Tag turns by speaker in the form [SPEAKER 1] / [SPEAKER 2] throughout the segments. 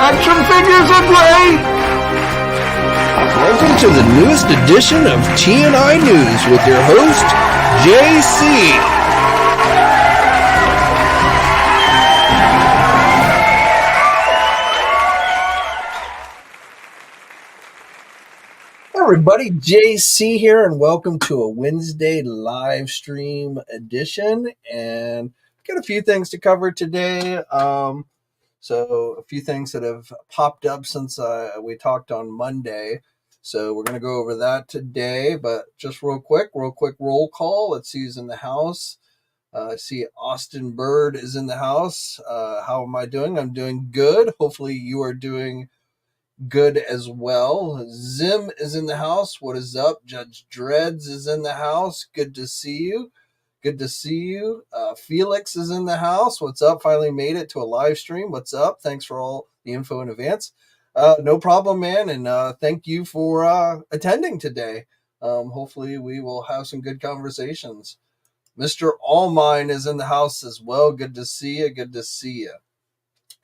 [SPEAKER 1] action figures are great!
[SPEAKER 2] Welcome to the newest edition of TNInews with your host, JC. Everybody, JC here, and welcome to a Wednesday live stream edition. And got a few things to cover today. So a few things that have popped up since we talked on Monday. So we're going to go over that today. But just real quick roll call. Let's see who's in the house. I see Austin Bird is in the house. How am I doing? I'm doing good. Hopefully you are doing good as well. Zim is in the house. What is up? Judge Dreads is in the house. Good to see you. Felix is in the house. What's up? Finally made it to a live stream. What's up? Thanks for all the info in advance. No problem, man. And thank you for attending today. Hopefully we will have some good conversations. Mr. Allmine is in the house as well. Good to see you.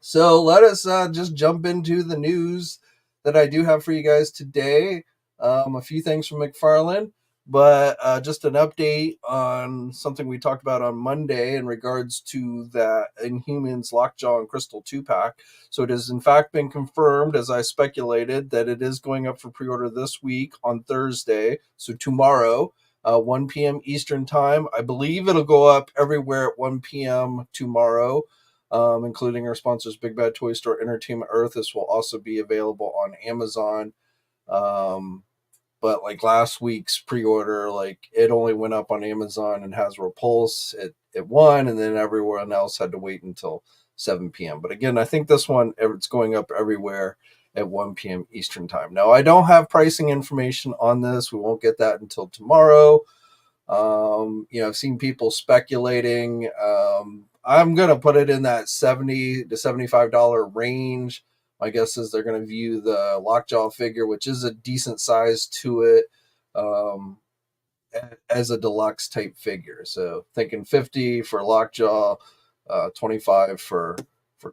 [SPEAKER 2] So let us just jump into the news that I do have for you guys today. A few things from McFarlane. But just an update on something we talked about on Monday in regards to that Inhumans Lockjaw and Crystal 2-pack. So it has in fact been confirmed, as I speculated, that it is going up for pre-order this week on Thursday. So tomorrow, 1 p.m. Eastern time. I believe it'll go up everywhere at 1 p.m. tomorrow, including our sponsors, Big Bad Toy Store, Entertainment Earth. This will also be available on Amazon. But like last week's pre-order, like it only went up on Amazon and Hasbro Pulse at 1, and then everyone else had to wait until 7 p.m. But again, I think this one, it's going up everywhere at 1 p.m. Eastern time. Now, I don't have pricing information on this. We won't get that until tomorrow. I've seen people speculating. I'm going to put it in that $70 to $75 range. My guess is they're going to view the Lockjaw figure, which is a decent size to it, as a deluxe type figure. So thinking 50 for Lockjaw, 25 for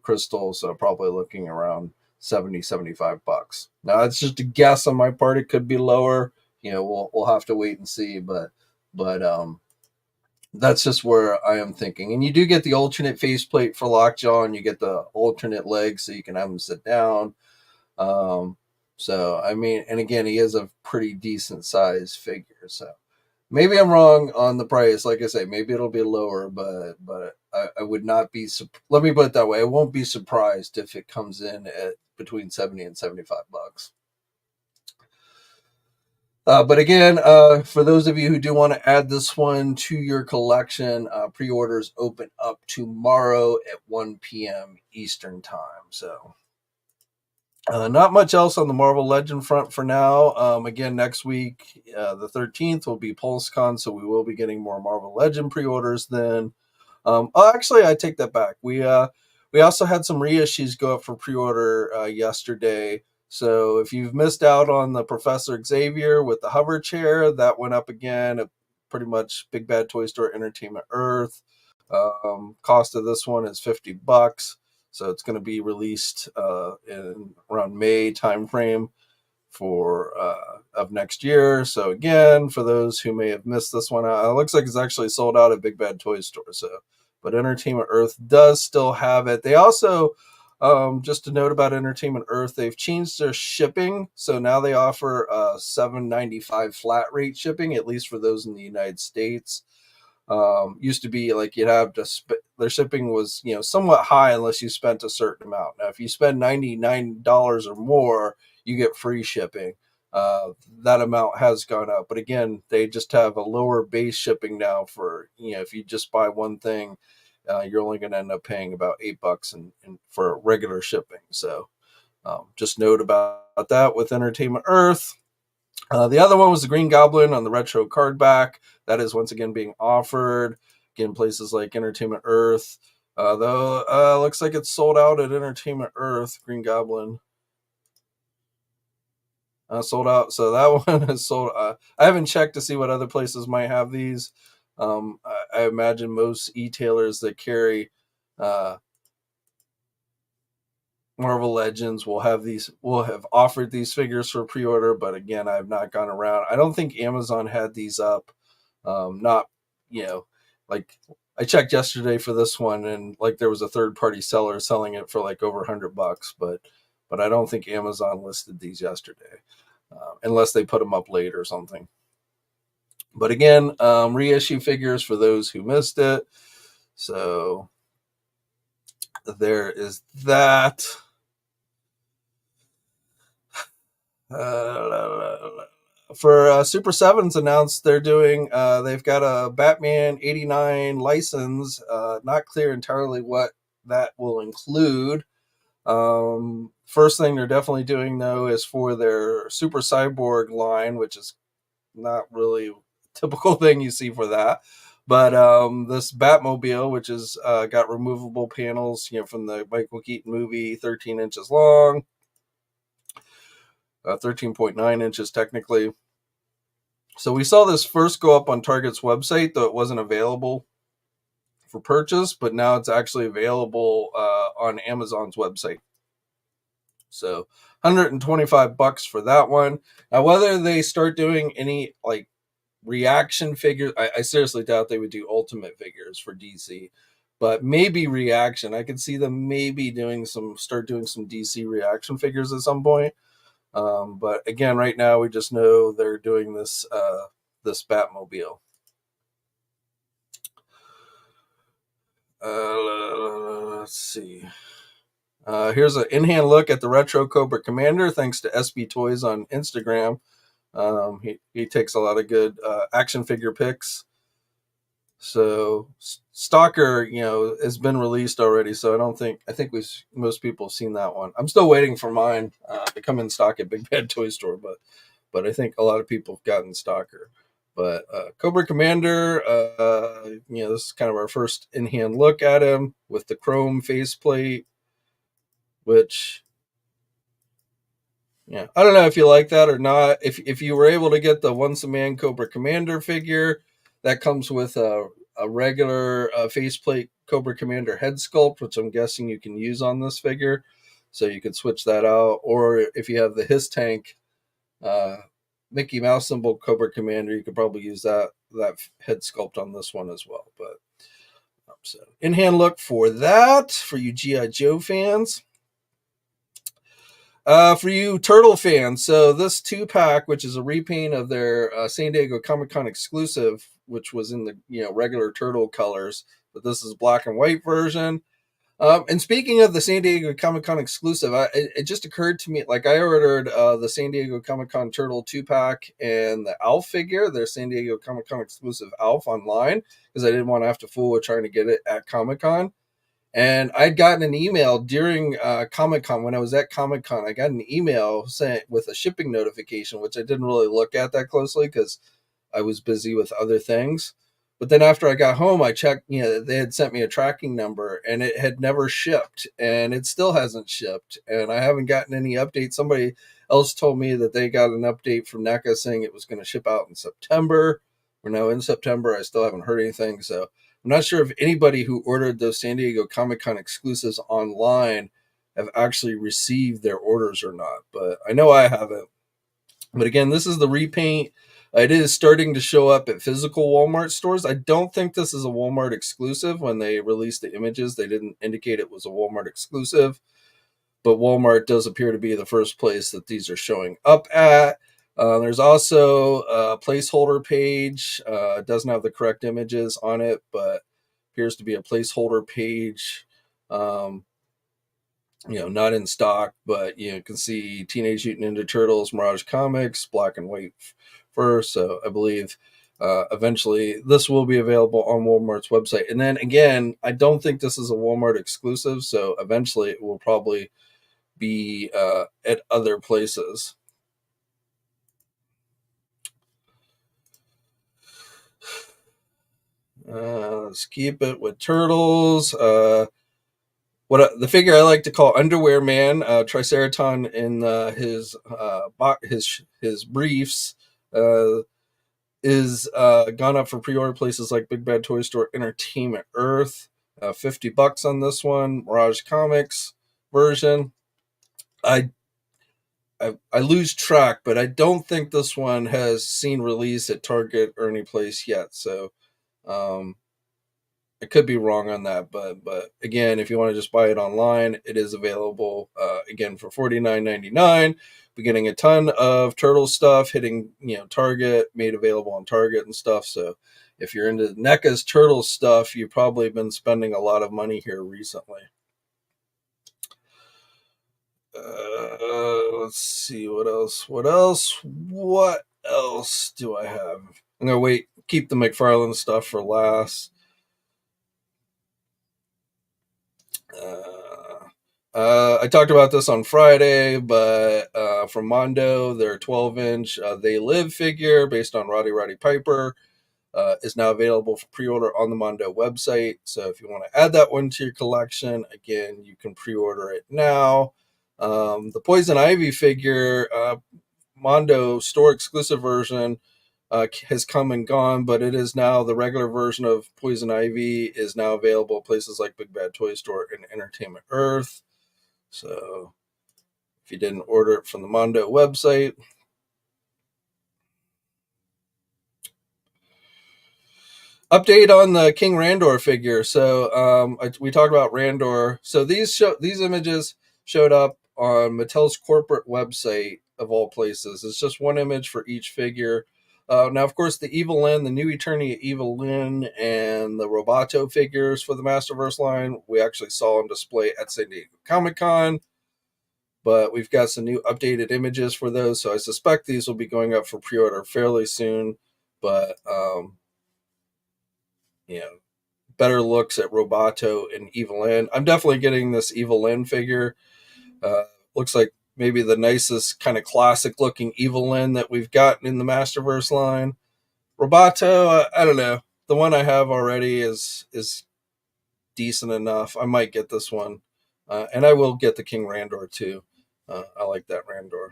[SPEAKER 2] Crystal. So probably looking around $75. Now it's just a guess on my part. It could be lower. We'll have to wait and see. But that's just where I am thinking. And you do get the alternate faceplate for Lockjaw, and you get the alternate legs so you can have him sit down. So, I mean, and again, he is a pretty decent size figure. So maybe I'm wrong on the price. Like I say, maybe it'll be lower, but I would not be, let me put it that way. I won't be surprised if it comes in at between 70 and $75. But again, for those of you who do want to add this one to your collection, pre-orders open up tomorrow at 1 p.m. Eastern time. So not much else on the Marvel Legend front for now. Again, next week, the 13th, will be PulseCon, so we will be getting more Marvel Legend pre-orders then. Actually, I take that back. We also had some reissues go up for pre-order yesterday. So if you've missed out on the Professor Xavier with the hover chair, that went up again at pretty much Big Bad Toy Store, Entertainment Earth. Cost of this one is $50. So it's going to be released in around May timeframe of next year. So again, for those who may have missed this one, it looks like it's actually sold out at Big Bad Toy Store. So, but Entertainment Earth does still have it. They also, just a note about Entertainment Earth, they've changed their shipping. So now they offer $7.95 flat rate shipping, at least for those in the United States. Used to be like you'd have to their shipping was, somewhat high unless you spent a certain amount. Now, if you spend $99 or more, you get free shipping. That amount has gone up. But again, they just have a lower base shipping now for, if you just buy one thing, you're only going to end up paying about $8 for regular shipping. So just note about that with Entertainment Earth. The other one was the Green Goblin on the retro card back. That is once again being offered. Again, places like Entertainment Earth. Though looks like it's sold out at Entertainment Earth. Green Goblin sold out. So that one is sold. I haven't checked to see what other places might have these. I imagine most e-tailers that carry Marvel Legends will have offered these figures for pre-order, but again, I've not gone around. I don't think Amazon had these up. Not, like I checked yesterday for this one, and like there was a third-party seller selling it for like over $100, but I don't think Amazon listed these yesterday, unless they put them up late or something. But again, reissue figures for those who missed it. So there is that. For Super7's announced they've got a Batman 89 license. Not clear entirely what that will include. First thing they're definitely doing, though, is for their Super Cyborg line, which is not really a typical thing you see for that. But this Batmobile, which has got removable panels, from the Michael Keaton movie, 13 inches long, 13.9 inches technically. So we saw this first go up on Target's website, though it wasn't available for purchase, but now it's actually available on Amazon's website. So $125 for that one. Now, whether they start doing any like reaction figures, I seriously doubt they would do ultimate figures for DC, but maybe reaction. I could see them maybe start doing some DC reaction figures at some point. But again, right now we just know they're doing this Batmobile. Let's see. Here's an in-hand look at the retro Cobra Commander, thanks to SB Toys on Instagram. He takes a lot of good action figure pics. So Stalker, has been released already. So I think most people have seen that one. I'm still waiting for mine to come in stock at Big Bad Toy Store, but I think a lot of people have gotten Stalker. But Cobra Commander, this is kind of our first in-hand look at him with the chrome faceplate, which, I don't know if you like that or not. If you were able to get the Once a Man Cobra Commander figure, that comes with a regular faceplate Cobra Commander head sculpt, which I'm guessing you can use on this figure. So you could switch that out. Or if you have the His Tank Mickey Mouse symbol Cobra Commander, you could probably use that head sculpt on this one as well. But so in-hand look for that, for you G.I. Joe fans. For you Turtle fans, so this 2-pack, which is a repaint of their San Diego Comic-Con exclusive, which was in the regular Turtle colors, but this is black and white version. And speaking of the San Diego Comic-Con exclusive, it just occurred to me, like I ordered the San Diego Comic-Con Turtle 2-pack and the Alf figure, their San Diego Comic-Con exclusive Alf, online, because I didn't want to have to fool with trying to get it at Comic-Con. And I'd gotten an email during Comic-Con. When I was at Comic-Con, I got an email with a shipping notification, which I didn't really look at that closely because I was busy with other things. But then after I got home, I checked, they had sent me a tracking number and it had never shipped, and it still hasn't shipped. And I haven't gotten any update. Somebody else told me that they got an update from NECA saying it was going to ship out in September. We're now in September. I still haven't heard anything. So I'm not sure if anybody who ordered those San Diego Comic-Con exclusives online have actually received their orders or not, but I know I haven't. But again, this is the repaint. It is starting to show up at physical Walmart stores. I don't think this is a Walmart exclusive. When they released the images, they didn't indicate it was a Walmart exclusive, but Walmart does appear to be the first place that these are showing up at. There's also a placeholder page. It doesn't have the correct images on it, but appears to be a placeholder page. Not in stock, but you can see Teenage Mutant Ninja Turtles, Mirage Comics, black and white first. So I believe eventually this will be available on Walmart's website. And then again, I don't think this is a Walmart exclusive, so eventually it will probably be at other places. Let's keep it with Turtles. The figure I like to call Underwear Man, Triceraton in his briefs, is gone up for pre-order places like Big Bad Toy Store, Entertainment Earth. $50 on this one, Mirage Comics version. I I lose track, but I don't think this one has seen release at Target or any place yet. So um, I could be wrong on that, but again, if you want to just buy it online, it is available again for $49.99. We're getting a ton of turtle stuff hitting Target, made available on Target and stuff. So if you're into NECA's turtle stuff, you've probably been spending a lot of money here recently. Let's see what else. What else do I have? I'm gonna keep the McFarlane stuff for last. I talked about this on Friday, but from Mondo, their 12-inch They Live figure based on Roddy Piper is now available for pre-order on the Mondo website. So if you want to add that one to your collection, again, you can pre-order it now. The Poison Ivy figure, Mondo store exclusive version, has come and gone, but it is now the regular version of Poison Ivy is now available at places like Big Bad Toy Store and Entertainment Earth. So if you didn't order it from the Mondo website, update on the King Randor figure. So we talked about Randor. So these images showed up on Mattel's corporate website of all places. It's just one image for each figure. Now, of course, the Evil Lyn, the new Eternia Evil Lyn, and the Roboto figures for the Masterverse line, we actually saw on display at San Diego Comic-Con. But we've got some new updated images for those, so I suspect these will be going up for pre-order fairly soon. But better looks at Roboto and Evil Lyn. I'm definitely getting this Evil Lyn figure. Looks like maybe the nicest kind of classic looking Evil Lyn that we've gotten in the Masterverse line. Roboto, I don't know. The one I have already is decent enough. I might get this one, and I will get the King Randor too. I like that Randor.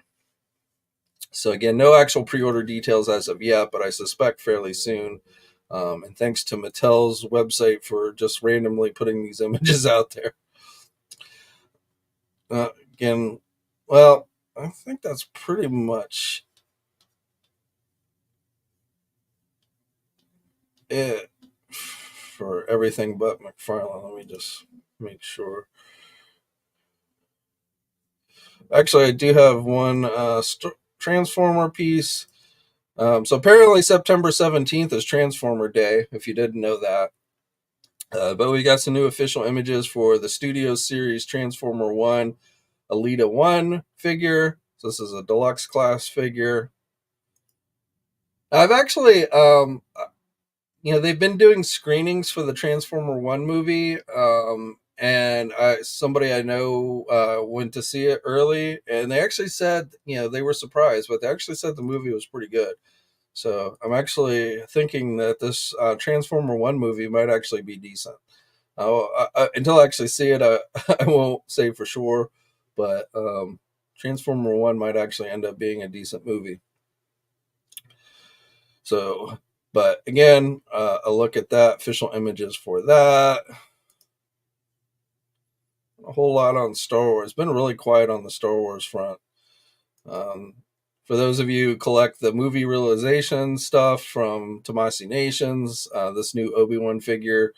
[SPEAKER 2] So again, no actual pre-order details as of yet, but I suspect fairly soon. And thanks to Mattel's website for just randomly putting these images out there. Again, well, I think that's pretty much it for everything but McFarlane. Let me just make sure. Actually, I do have one Transformer piece. So apparently September 17th is Transformer Day, if you didn't know that. But we got some new official images for the Studio Series Transformer 1 Alita 1 figure. So this is a deluxe class figure. I've actually, they've been doing screenings for the Transformer 1 movie. And somebody I know went to see it early, and they actually said, they were surprised, but they actually said the movie was pretty good. So I'm actually thinking that this Transformer 1 movie might actually be decent. Until I actually see it, I won't say for sure, but Transformer 1 might actually end up being a decent movie. So, but again, a look at that, official images for that. A whole lot on Star Wars. Been really quiet on the Star Wars front. For those of you who collect the movie realization stuff from Tomasi Nations, this new Obi-Wan figure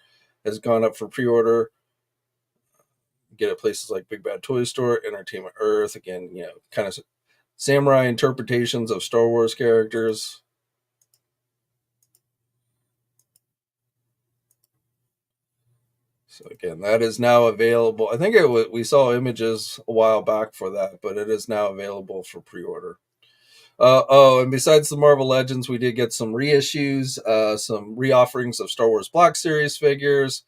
[SPEAKER 2] has gone up for pre-order. Get at places like Big Bad Toy Store, Entertainment Earth. Again, kind of samurai interpretations of Star Wars characters. So again, that is now available. I think we saw images a while back for that, but it is now available for pre-order. And besides the Marvel Legends, we did get some reissues, some reofferings of Star Wars Black Series figures.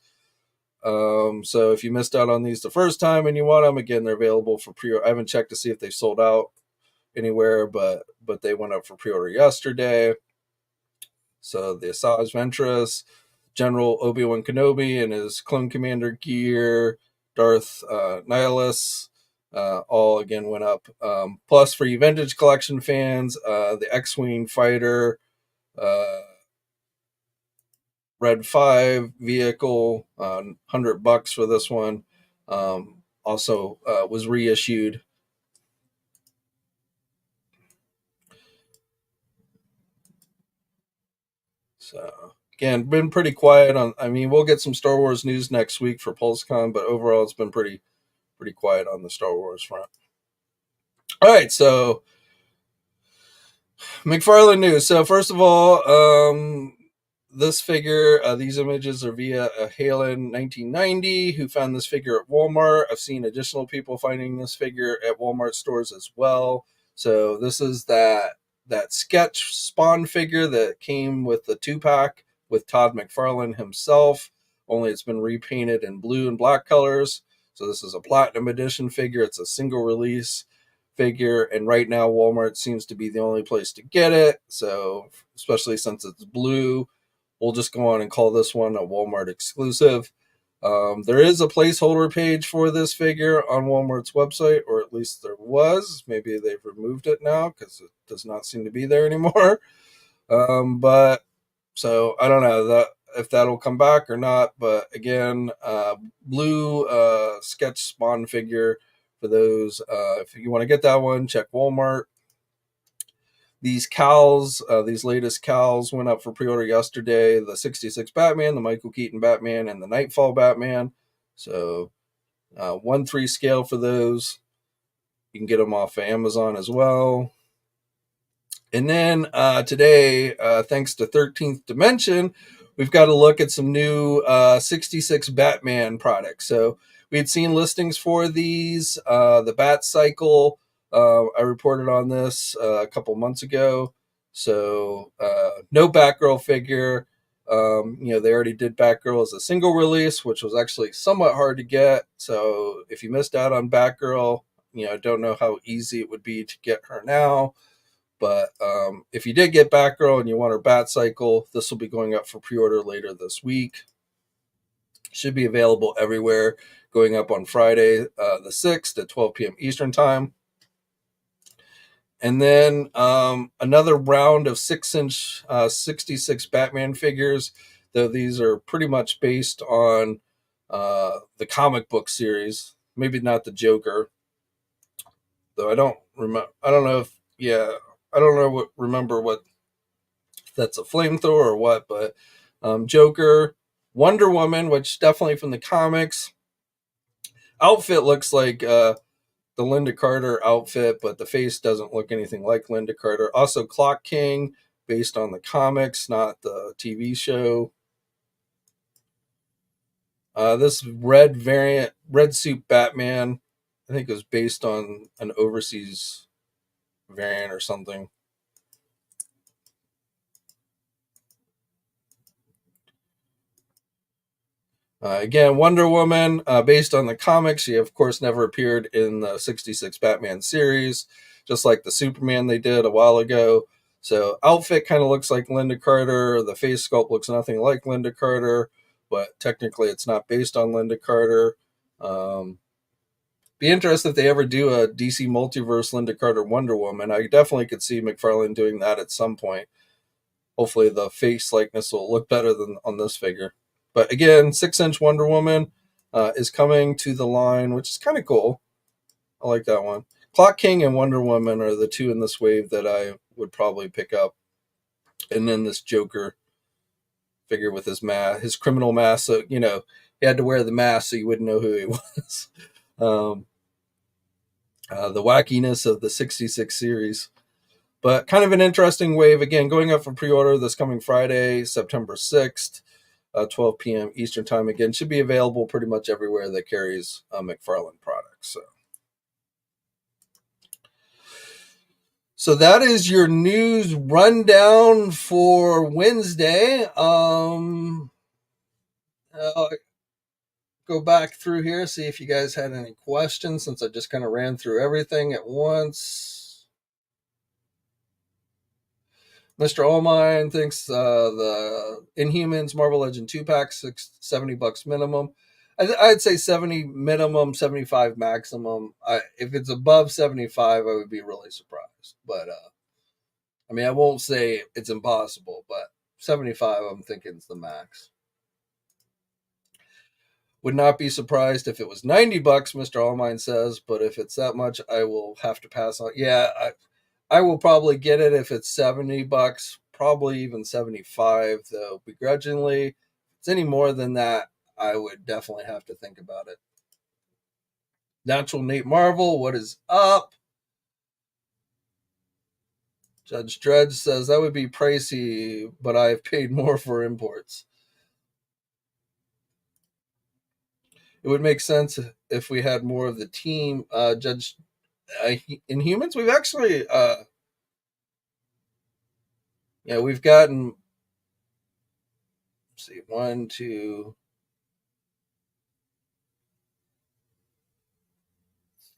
[SPEAKER 2] So if you missed out on these the first time and you want them, again, they're available for pre-order. I haven't checked to see if they've sold out anywhere, but they went up for pre-order yesterday. So the Asajj Ventress, General Obi-Wan Kenobi and his Clone Commander gear, Darth Nihilus, all again went up. Plus, for you Vintage Collection fans, the X-Wing fighter, Red 5 vehicle, $100 for this one. Also was reissued So again, been pretty quiet on. I mean, we'll get some Star Wars news next week for PulseCon, but overall, it's been pretty quiet on the Star Wars front. All right, so McFarlane news. So first of all, this figure, these images are via a Halen 1990 who found this figure at Walmart. I've seen additional people finding this figure at Walmart stores as well. So this is that sketch Spawn figure that came with the 2-pack with Todd McFarlane himself, only it's been repainted in blue and black colors. So this is a platinum edition figure. It's a single release figure, and right now Walmart seems to be the only place to get it. So especially since it's blue, we'll just go on and call this one a Walmart exclusive. There is a placeholder page for this figure on Walmart's website, or at least there was. Maybe they've removed it now because it does not seem to be there anymore. But so I don't know if that'll come back or not. But again, blue sketch Spawn figure for those. If you want to get that one, check Walmart. These cowls, these latest cowls went up for pre-order yesterday. The 66 Batman, the Michael Keaton Batman, and the Nightfall Batman. So 1/3 scale for those. You can get them off of Amazon as well. And then today, thanks to 13th Dimension, we've got to look at some new 66 Batman products. So we had seen listings for these, the Bat Cycle. I reported on this a couple months ago. So no Batgirl figure. They already did Batgirl as a single release, which was actually somewhat hard to get. So if you missed out on Batgirl, I don't know how easy it would be to get her now. But if you did get Batgirl and you want her Bat Cycle, this will be going up for pre-order later this week. Should be available everywhere, going up on Friday the 6th at 12 p.m. Eastern Time. And then another round of 6-inch 66 Batman figures, though these are pretty much based on the comic book series. Maybe not the Joker, though I don't remember. I don't know remember what that's a flamethrower or what, but Joker, Wonder Woman, which definitely from the comics. Outfit looks like the Linda Carter outfit, but the face doesn't look anything like Linda Carter. Also Clock King, based on the comics, not the TV show. This red variant, red suit Batman, I think it was based on an overseas variant or something. Again, Wonder Woman, based on the comics. She, of course, never appeared in the 66 Batman series, just like the Superman they did a while ago. So outfit kind of looks like Linda Carter. The face sculpt looks nothing like Linda Carter, but technically it's not based on Linda Carter. Be interested if they ever do a DC Multiverse Linda Carter Wonder Woman. I definitely could see McFarlane doing that at some point. Hopefully the face likeness will look better than on this figure. But again, 6-inch Wonder Woman is coming to the line, which is kind of cool. I like that one. Clock King and Wonder Woman are the two in this wave that I would probably pick up. And then this Joker figure with his mask, his criminal mask. So, he had to wear the mask so you wouldn't know who he was. The wackiness of the 66 series. But kind of an interesting wave. Again, going up for pre-order this coming Friday, September 6th. 12 p.m. Eastern Time. Again, should be available pretty much everywhere that carries McFarlane products. So that is your news rundown for Wednesday. I'll go back through here, see if you guys had any questions, since I just kind of ran through everything at once. Mr. Allmine thinks the Inhumans Marvel Legend 2-pack, $70 minimum. I'd say 70 minimum, 75 maximum. If it's above 75, I would be really surprised. But, I won't say it's impossible, but 75, I'm thinking is the max. Would not be surprised if it was $90, Mr. Allmine says, but if it's that much, I will have to pass on. Yeah, I will probably get it if it's $70, probably even 75, though begrudgingly. If it's any more than that, I would definitely have to think about it. Natural Nate Marvel, what is up? Judge Dredge says that would be pricey, but I've paid more for imports. It would make sense if we had more of the team. Judge Inhumans, we've actually, we've gotten. Let's see, 1, 2,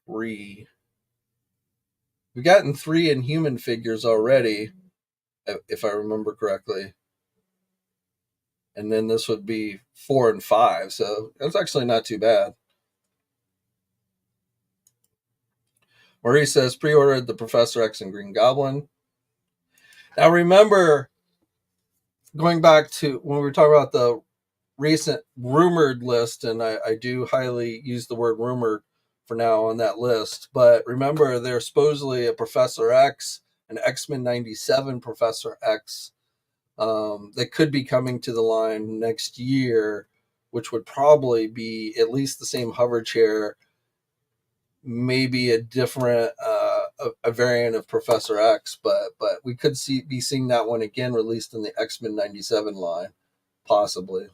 [SPEAKER 2] 3. We've gotten 3 Inhuman figures already, if I remember correctly. And then this would be 4 and 5, so that's actually not too bad. Marie says pre-ordered the Professor X and Green Goblin. Now remember, going back to when we were talking about the recent rumored list, and I do highly use the word rumored for now on that list, but remember there's supposedly a Professor X, an X-Men 97 Professor X that could be coming to the line next year, which would probably be at least the same hover chair, maybe a different a variant of Professor X, but we could be seeing that one again released in the X-Men 97 line, possibly.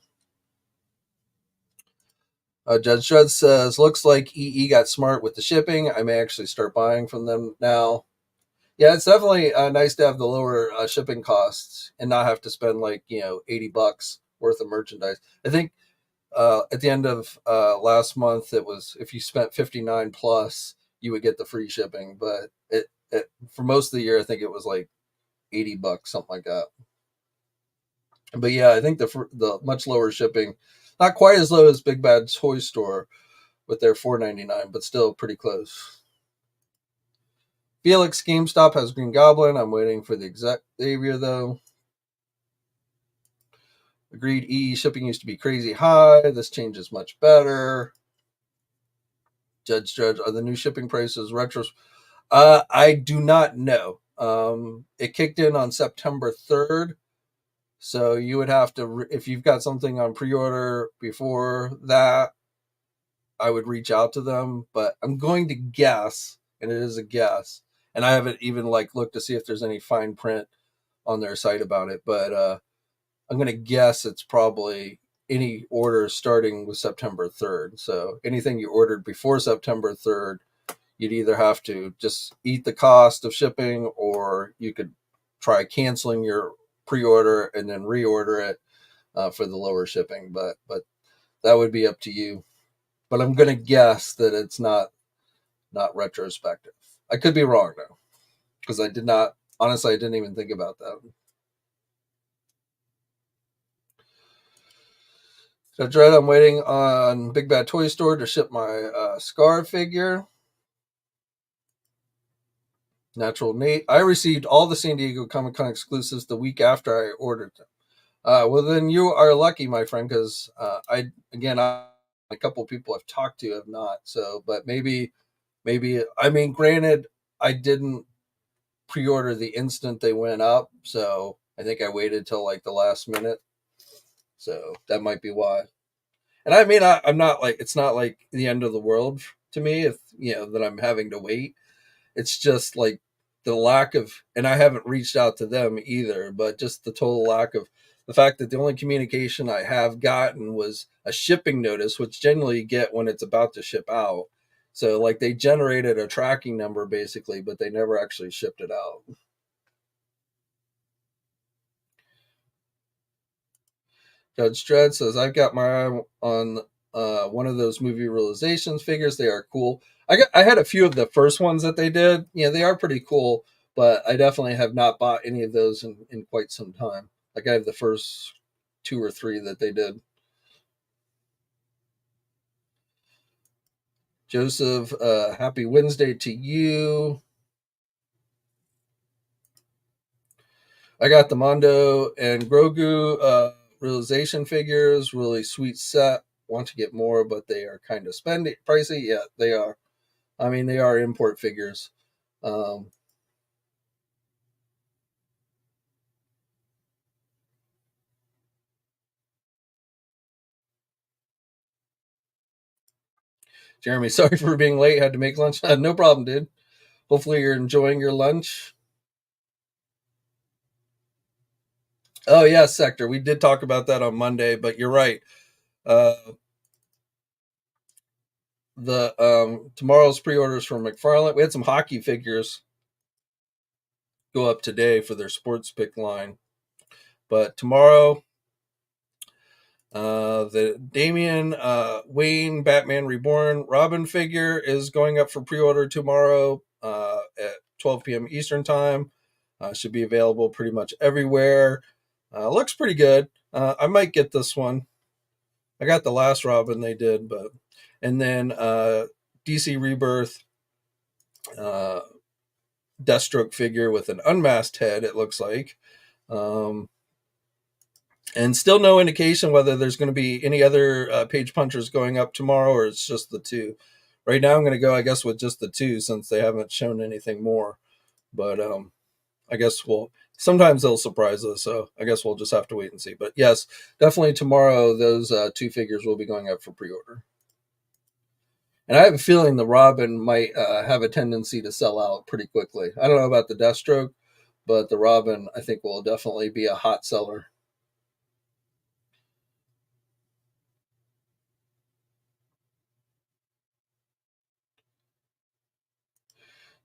[SPEAKER 2] Judge Dredd says, looks like EE got smart with the shipping. I may actually start buying from them now. Yeah, it's definitely nice to have the lower shipping costs and not have to spend like, $80 worth of merchandise. I think at the end of last month, it was if you spent 59 plus, you would get the free shipping. But it for most of the year, I think it was like $80, something like that. But yeah, I think the much lower shipping, not quite as low as Big Bad Toy Store with their $4.99, but still pretty close. Felix GameStop has Green Goblin. I'm waiting for the Xavier though. Agreed. EE shipping used to be crazy high. This change is much better. Judge, are the new shipping prices retros? I do not know. It kicked in on September 3rd. So you would have to, if you've got something on pre-order before that, I would reach out to them. But I'm going to guess, and it is a guess, and I haven't even looked to see if there's any fine print on their site about it. But I'm going to guess it's probably any orders starting with September 3rd. So anything you ordered before September 3rd, you'd either have to just eat the cost of shipping, or you could try canceling your pre-order and then reorder it for the lower shipping. But that would be up to you. But I'm going to guess that it's not retrospective. I could be wrong though, because I didn't even think about that. So Dread, I'm waiting on Big Bad Toy Store to ship my Scar figure. Natural Nate, I received all the San Diego Comic-Con exclusives the week after I ordered them. Well, then you are lucky, my friend, because a couple of people I've talked to have not. So, but maybe, I mean, granted, I didn't pre-order the instant they went up, so I think I waited till the last minute. So that might be why. And I mean, I'm not it's not like the end of the world to me if that I'm having to wait. It's just the lack of, and I haven't reached out to them either, but just the total lack of the fact that the only communication I have gotten was a shipping notice, which generally you get when it's about to ship out. So they generated a tracking number basically, but they never actually shipped it out. Judge Dredd says, I've got my eye on one of those movie realizations figures. They are cool. I had a few of the first ones that they did. Yeah, they are pretty cool, but I definitely have not bought any of those in quite some time. I have the first 2 or 3 that they did. Joseph, happy Wednesday to you. I got the Mondo and Grogu realization figures. Really sweet set. Want to get more, but they are kind of pricey. Yeah, they are. I mean, they are import figures. Jeremy, sorry for being late. Had to make lunch. No problem, dude. Hopefully you're enjoying your lunch. Oh yeah, Sector. We did talk about that on Monday, but you're right. Uh, the tomorrow's pre-orders for McFarlane. We had some hockey figures go up today for their sports pick line, but tomorrow, the Damian Wayne Batman Reborn Robin figure is going up for pre-order tomorrow at 12 p.m. Eastern time. Should be available pretty much everywhere. Looks pretty good. I might get this one. I got the last Robin they did, but and then DC Rebirth Deathstroke figure with an unmasked head. It looks like, and still no indication whether there's going to be any other page punchers going up tomorrow or it's just the two. Right now, I'm going to go, I guess, with just the two since they haven't shown anything more. But I guess sometimes they'll surprise us, so I guess we'll just have to wait and see. But yes, definitely tomorrow, those two figures will be going up for pre-order. And I have a feeling the Robin might have a tendency to sell out pretty quickly. I don't know about the Deathstroke, but the Robin, I think, will definitely be a hot seller.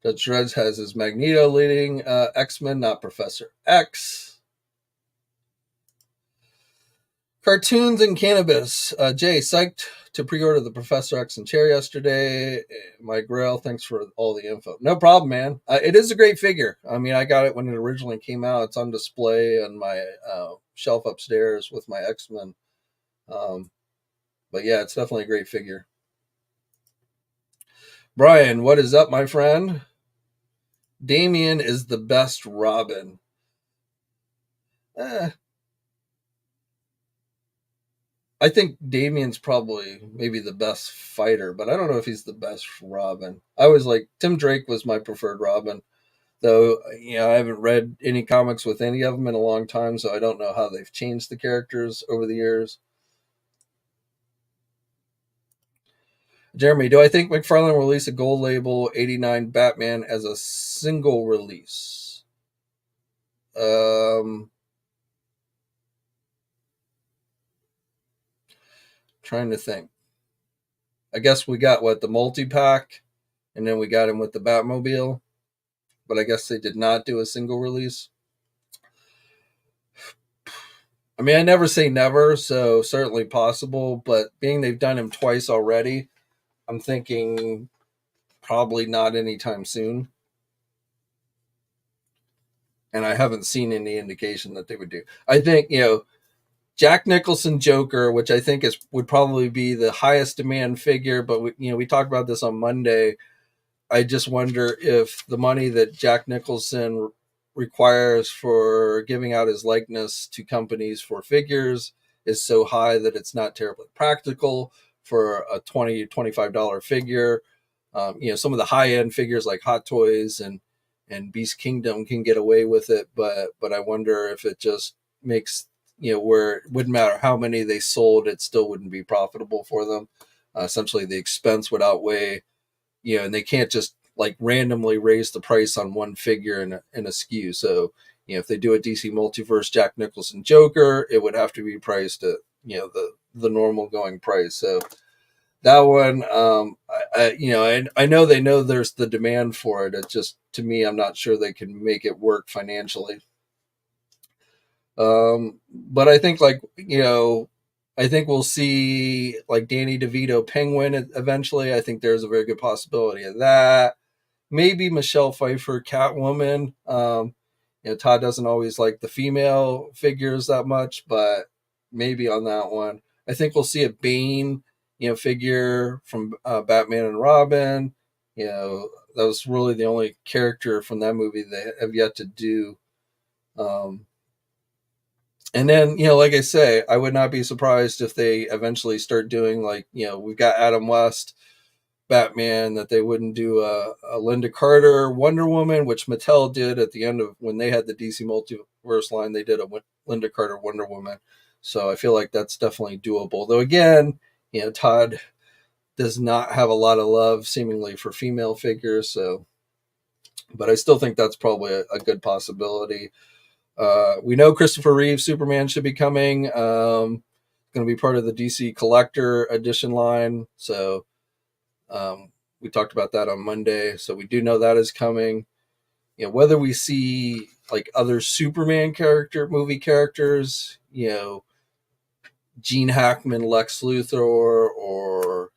[SPEAKER 2] Judge Dredd has his Magneto leading X-Men, not Professor X. Cartoons and cannabis. Jay, psyched to pre-order the Professor X and chair yesterday. My Grail, thanks for all the info. No problem, man. It is a great figure. I mean, I got it when it originally came out. It's on display on my shelf upstairs with my X-Men. But yeah, it's definitely a great figure. Brian, what is up, my friend? Damian is the best Robin. I think Damian's probably maybe the best fighter, but I don't know if he's the best Robin. I was like, Tim Drake was my preferred Robin, though, I haven't read any comics with any of them in a long time, so I don't know how they've changed the characters over the years. Jeremy, do I think McFarlane will release a gold label 89 Batman as a single release? Trying to think. I guess we got the multi-pack, and then we got him with the Batmobile, but I guess they did not do a single release. I mean, I never say never, so certainly possible, but being they've done him twice already, I'm thinking probably not anytime soon. And I haven't seen any indication that they would do. I think, Jack Nicholson Joker, which I think would probably be the highest demand figure, but we talked about this on Monday. I just wonder if the money that Jack Nicholson requires for giving out his likeness to companies for figures is so high that it's not terribly practical for a $20, $25 figure. Some of the high end figures like Hot Toys and Beast Kingdom can get away with it, but I wonder if it just makes where it wouldn't matter how many they sold, it still wouldn't be profitable for them. Essentially, the expense would outweigh, and they can't just like randomly raise the price on one figure in a SKU. So, if they do a DC Multiverse Jack Nicholson Joker, it would have to be priced at the normal going price. So that one, I know they know there's the demand for it. It just, to me, I'm not sure they can make it work financially. But I think I think we'll see like Danny DeVito Penguin eventually. I think there's a very good possibility of that. Maybe Michelle Pfeiffer Catwoman. Todd doesn't always like the female figures that much, but maybe on that one. I think we'll see a Bane, figure from Batman and Robin. That was really the only character from that movie they have yet to do. And then, like I say, I would not be surprised if they eventually start doing we've got Adam West, Batman, that they wouldn't do a Linda Carter Wonder Woman, which Mattel did at the end of when they had the DC Multiverse line. They did a Linda Carter Wonder Woman. So I feel like that's definitely doable. Though again, Todd does not have a lot of love, seemingly, for female figures. So, but I still think that's probably a good possibility. We know Christopher Reeve Superman should be coming. Going to be part of the DC Collector Edition line. So we talked about that on Monday. So we do know that is coming. You know, whether we see like other Superman movie characters, you know, Gene Hackman, Lex Luthor, or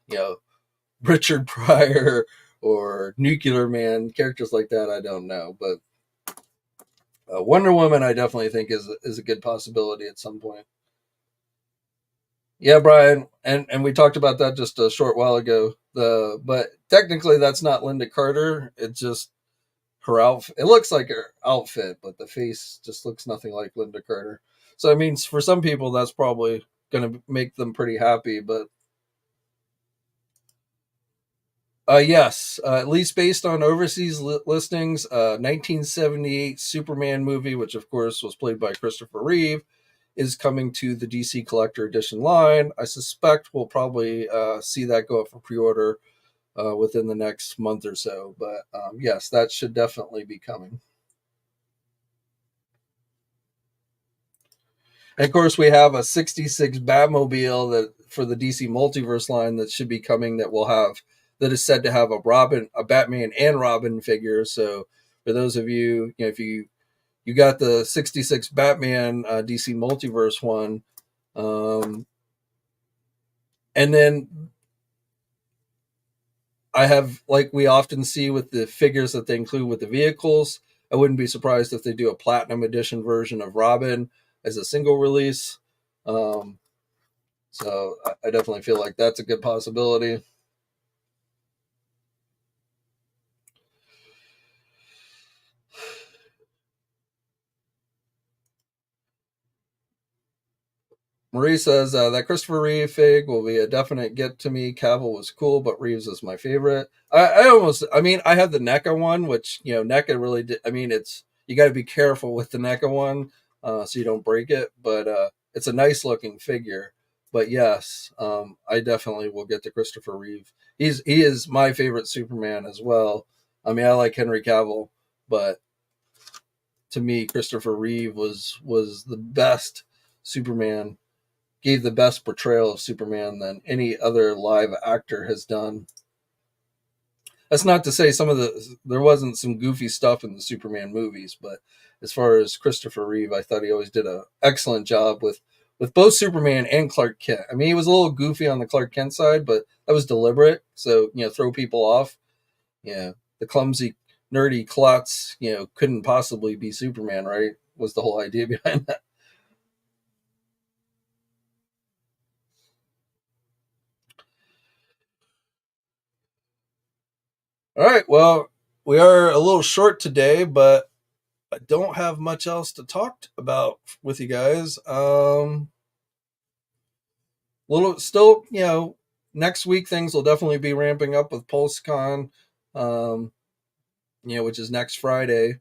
[SPEAKER 2] Richard Pryor or Nuclear Man, characters like that, I don't know. But Wonder Woman, I definitely think is a good possibility at some point. Yeah, Brian, and we talked about that just a short while ago. But technically that's not Linda Carter. It's just her outfit. It looks like her outfit, but the face just looks nothing like Linda Carter. So I mean, for some people, that's probably going to make them pretty happy. But yes, at least based on overseas listings, 1978 Superman movie, which of course was played by Christopher Reeve, is coming to the DC Collector Edition line. I suspect we'll probably see that go up for pre-order within the next month or so. But yes, that should definitely be coming. And of course, we have a 66 Batmobile that for the DC Multiverse line that should be coming that is said to have a Batman and Robin figure. So for those of you, if you got the 66 Batman DC Multiverse one, and then I have, like we often see with the figures that they include with the vehicles, I wouldn't be surprised if they do a Platinum Edition version of Robin as a single release. So I definitely feel like that's a good possibility. Marie says that Christopher Reeve fig will be a definite get to me. Cavill was cool, but Reeves is my favorite. I mean, I have the NECA one, which, NECA really did. I mean, you got to be careful with the NECA one so you don't break it, but it's a nice looking figure. But yes, I definitely will get to Christopher Reeve. He is my favorite Superman as well. I mean, I like Henry Cavill, but to me, Christopher Reeve was the best Superman, gave the best portrayal of Superman than any other live actor has done. That's not to say there wasn't some goofy stuff in the Superman movies, but as far as Christopher Reeve, I thought he always did an excellent job with both Superman and Clark Kent. I mean, he was a little goofy on the Clark Kent side, but that was deliberate. So, throw people off. The clumsy, nerdy klutz, couldn't possibly be Superman, right? Was the whole idea behind that. All right. Well, we are a little short today, but I don't have much else to talk about with you guys. Little still, next week things will definitely be ramping up with PulseCon, um, which is next Friday,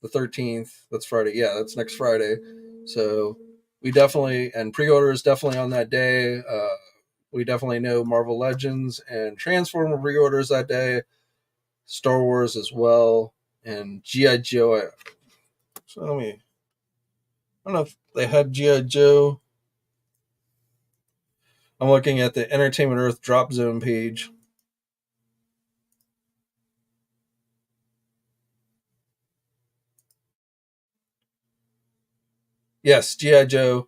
[SPEAKER 2] the 13th. That's Friday. Yeah, that's next Friday. So we definitely, and pre-order is definitely on that day. We definitely know Marvel Legends and Transformer pre-orders that day. Star Wars as well, and GI Joe. So I don't know if they had GI Joe. I'm looking at the Entertainment Earth Drop Zone page. Yes, GI Joe,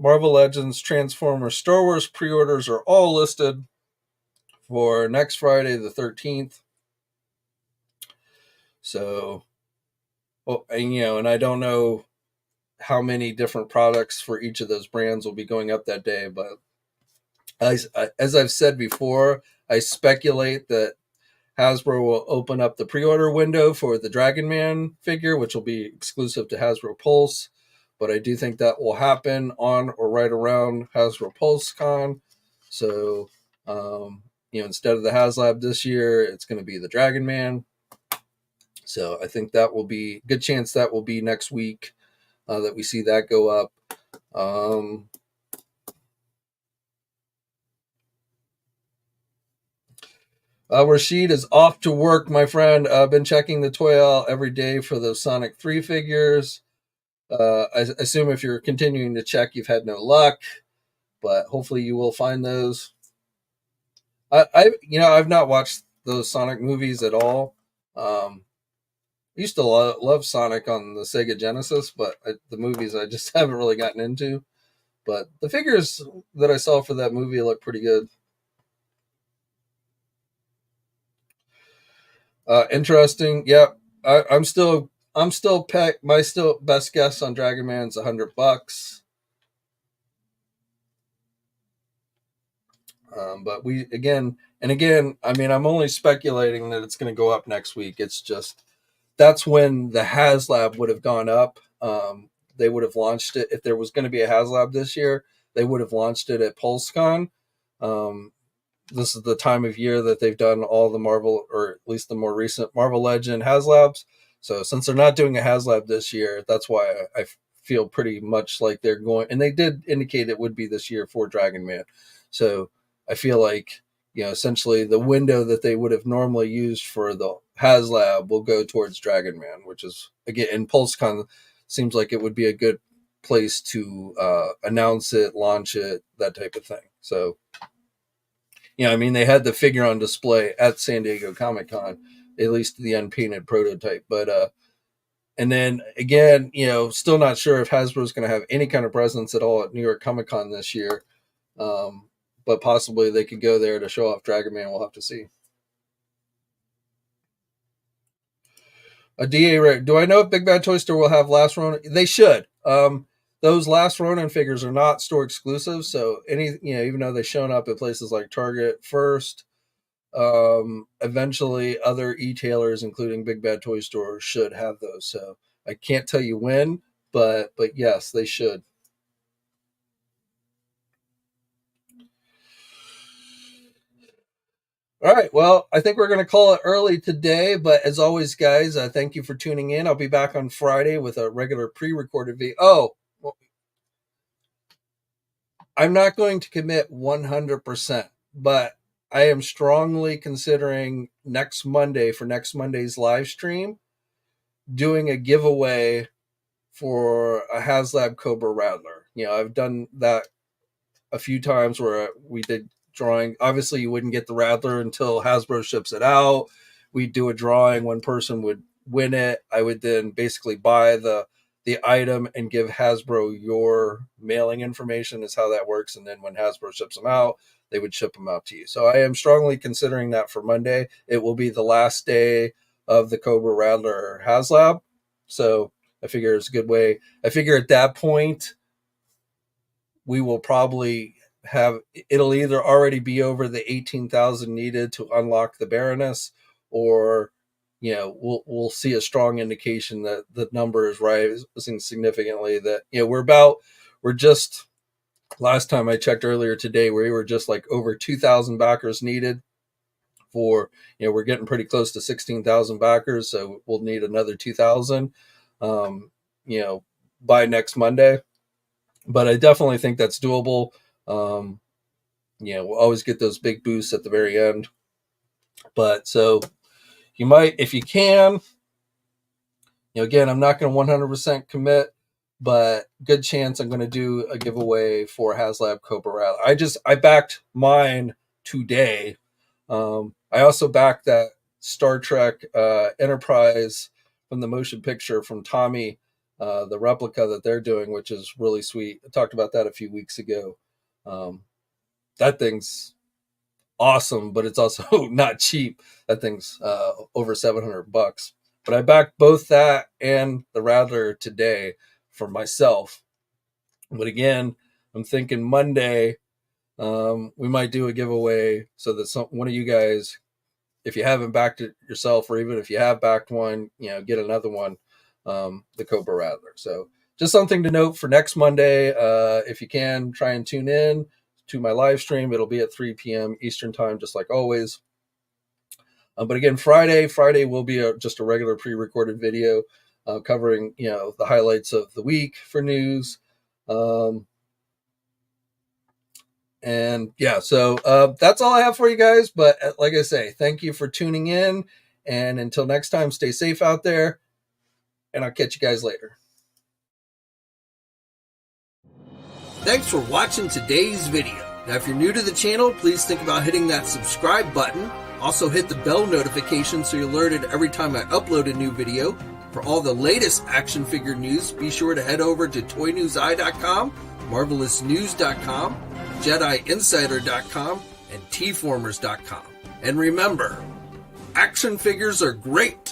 [SPEAKER 2] Marvel Legends, Transformers, Star Wars pre-orders are all listed for next Friday the 13th. So, and I don't know how many different products for each of those brands will be going up that day, but as I've said before, I speculate that Hasbro will open up the pre-order window for the Dragon Man figure, which will be exclusive to Hasbro Pulse. But I do think that will happen on or right around Hasbro Pulse Con. So, instead of the HasLab this year, it's going to be the Dragon Man. So I think that will be a good chance that will be next week that we see that go up. Rashid is off to work, my friend. I've been checking the toy aisle every day for those Sonic 3 figures. I assume if you're continuing to check, you've had no luck, but hopefully you will find those. I've not watched those Sonic movies at all. I used to love Sonic on the Sega Genesis, but the movies I just haven't really gotten into. But the figures that I saw for that movie look pretty good. Interesting. Yep. I'm still my still best guess on Dragon Man's $100. But I mean, I'm only speculating that it's going to go up next week. It's just that's when the HasLab would have gone up. They would have launched it if there was going to be a HasLab this year. They would have launched it at PulseCon. Um, this is the time of year that they've done all the Marvel, or at least the more recent Marvel Legend HasLabs. So since they're not doing a HasLab this year, that's why I feel pretty much like they're going. And they did indicate it would be this year for Dragon Man. So I feel like essentially the window that they would have normally used for the HasLab will go towards Dragon Man, which is again in PulseCon seems like it would be a good place to announce it, launch it, that type of thing. So I mean, they had the figure on display at San Diego Comic Con, at least the unpainted prototype. But and then again, still not sure if Hasbro's going to have any kind of presence at all at New York Comic Con this year. But possibly they could go there to show off Dragon Man. We'll have to see. A DA rate. Do I know if Big Bad Toy Store will have Last Ronin? They should. Those Last Ronin figures are not store exclusive, so even though they've shown up at places like Target first, eventually other e-tailers, including Big Bad Toy Store, should have those. So I can't tell you when, but yes, they should. All right. Well, I think we're going to call it early today. But as always, guys, thank you for tuning in. I'll be back on Friday with a regular pre-recorded video. Oh, well, I'm not going to commit 100%, but I am strongly considering next Monday for next Monday's live stream doing a giveaway for a HasLab Cobra Rattler. I've done that a few times where we did drawing. Obviously, you wouldn't get the Rattler until Hasbro ships it out. We'd do a drawing. One person would win it. I would then basically buy the item and give Hasbro your mailing information is how that works. And then when Hasbro ships them out, they would ship them out to you. So I am strongly considering that for Monday. It will be the last day of the Cobra Rattler HasLab. So I figure it's a good way. I figure at that point, we will probably it'll either already be over the 18,000 needed to unlock the Baroness, or we'll see a strong indication that the number is rising significantly. That we're just last time I checked earlier today, we were just like over 2,000 backers needed for we're getting pretty close to 16,000 backers, so we'll need another 2,000 by next Monday. But I definitely think that's doable. We'll always get those big boosts at the very end. But so you might, if you can, again, I'm not going to 100% commit, but good chance I'm going to do a giveaway for HasLab Cobra Rattler. I backed mine today. I also backed that Star Trek Enterprise from the motion picture from Tommy, the replica that they're doing, which is really sweet. I talked about that a few weeks ago. That thing's awesome, but it's also not cheap. That thing's over $700. But I backed both that and the Rattler today for myself. But again, I'm thinking Monday we might do a giveaway so that one of you guys, if you haven't backed it yourself, or even if you have backed one, get another one, the Cobra Rattler. So just something to note for next Monday. If you can, try and tune in to my live stream. It'll be at 3 p.m. Eastern time, just like always. But again, Friday will be just a regular pre-recorded video covering, the highlights of the week for news. And yeah, so that's all I have for you guys. But like I say, thank you for tuning in. And until next time, stay safe out there. And I'll catch you guys later. Thanks for watching today's video. Now, if you're new to the channel, please think about hitting that subscribe button. Also hit the bell notification so you're alerted every time I upload a new video. For all the latest action figure news, be sure to head over to ToyNewsEye.com, MarvelousNews.com, JediInsider.com, and TFormers.com. And remember, action figures are great,